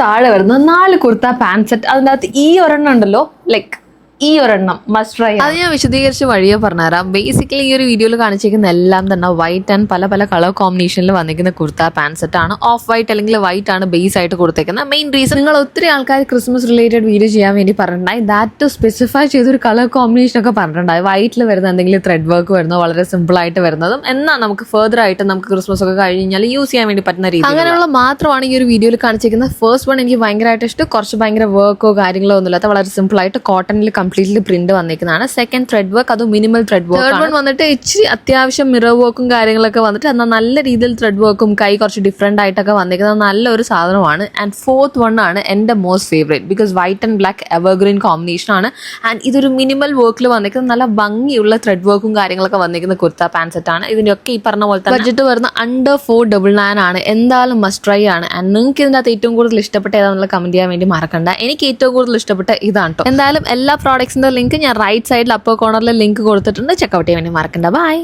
താഴെ വരുന്ന 4 kurta pant set. അതിൻ്റെ അകത്ത് ഈ ഒരെണ്ണം ഉണ്ടല്ലോ, ലൈക്ക് ഈ ഒരെണ്ണം മസ്റ്റ് ട്രൈ. അത് ഞാൻ വിശദീകരിച്ച് വഴിയെ പറഞ്ഞുതരാം. ബേസിക്കലി ഈ ഒരു വീഡിയോയിൽ കാണിച്ചിരിക്കുന്ന എല്ലാം തന്നെ വൈറ്റ് ആൻഡ് പല പല കളർ കോമ്പിനേഷനിൽ വന്നിരിക്കുന്ന കുർത്ത പാന്റ് സെറ്റ് ആണ്. ഓഫ് വൈറ്റ് അല്ലെങ്കിൽ വൈറ്റ് ആണ് ബേസ് ആയിട്ട് കൊടുത്തേക്കുന്നത്. മെയിൻ റീസൺ, നിങ്ങൾ ഒത്തിരി ആൾക്കാർ ക്രിസ്മസ് റിലേറ്റഡ് വീഡിയോ ചെയ്യാൻ വേണ്ടി പറഞ്ഞിട്ടുണ്ടായി. ദാറ്റ് സ്പെസിഫൈ ചെയ്തൊരു കളർ കോമ്പിനേഷൻ ഒക്കെ പറഞ്ഞിട്ടുണ്ടായി. വൈറ്റിൽ വരുന്ന എന്തെങ്കിലും ത്രെഡ് വർക്ക് വരുന്നോ, വളരെ സിമ്പിൾ ആയിട്ട് വരുന്നതും, എന്നാൽ നമുക്ക് ഫെർദർ ആയിട്ട് നമുക്ക് ക്രിസ്മസ് ഒക്കെ കഴിഞ്ഞാൽ യൂസ് ചെയ്യാൻ വേണ്ടി പറ്റുന്ന രീതി അങ്ങനെയുള്ള മാത്രമാണ് ഈ ഒരു വീഡിയോയിൽ കാണിച്ചിരിക്കുന്നത്. ഫസ്റ്റ് വൺ എനിക്ക് ഭയങ്കരമായിട്ട് ഇഷ്ടം. കുറച്ച് ഭയങ്കര വർക്കോ കാര്യങ്ങളോ ഒന്നുമില്ലാത്ത വളരെ സിമ്പിൾ ആയിട്ട് കോട്ടണിൽ കംപ്ലീറ്റ്ലി പ്രിന്റ് വന്നിരിക്കുന്നതാണ്. സെക്കൻഡ് ത്രെഡ് വർക്ക്, അത് minimal thread work. Third one വന്നിട്ട് ഇച്ചിരി അത്യാവശ്യം മിറർ വർക്കും കാര്യങ്ങളൊക്കെ വന്നിട്ട് എന്നാൽ നല്ല രീതിയിൽ ത്രെഡ് വർക്കും കൈ കുറച്ച് ഡിഫറെന്റ് ആയിട്ടൊക്കെ വന്നിരിക്കുന്നത് നല്ലൊരു സാധനമാണ്. ആൻഡ് ഫോർത്ത് വൺ ആണ് എൻ്റെ most favourite, because white and black evergreen combination ആണ്. ആൻഡ് ഇതൊരു മിനിമൽ വർക്കിൽ വന്നിരിക്കുന്നത് നല്ല ഭംഗിയുള്ള ത്രെഡ് വർക്കും കാര്യങ്ങളൊക്കെ വന്നിരിക്കുന്ന കുർത്ത പാന്റ് സെറ്റ് ആണ്. ഇതിൻ്റെയൊക്കെ ഈ പറഞ്ഞ പോലെ തന്നെ ബഡ്ജറ്റ് വരുന്ന അണ്ടർ 499 ആണ്. എന്തായാലും മസ്റ്റ് ട്രൈ ആണ്. ആൻഡ് നിങ്ങൾക്ക് ഇതിൻ്റെ അകത്ത് ഏറ്റവും കൂടുതൽ ഇഷ്ടപ്പെട്ട ഏതാണെന്നുള്ള കമന്റ് ചെയ്യാൻ വേണ്ടി മറക്കണ്ട. എനിക്ക് ഏറ്റവും കൂടുതൽ ഇഷ്ടപ്പെട്ട ഇതാണ് കേട്ടോ. എന്തായാലും എല്ലാ പ്രോഡക്ട്സിന്റെ ലിങ്ക് ഞാൻ റൈറ്റ് സൈഡിൽ അപ്പർ കോർണറിൽ ലിങ്ക് കൊടുത്തിട്ടുണ്ട്. ചെക്കൗട്ട് ചെയ്യാൻ വേണ്ടി മറക്കണ്ട. ബൈ.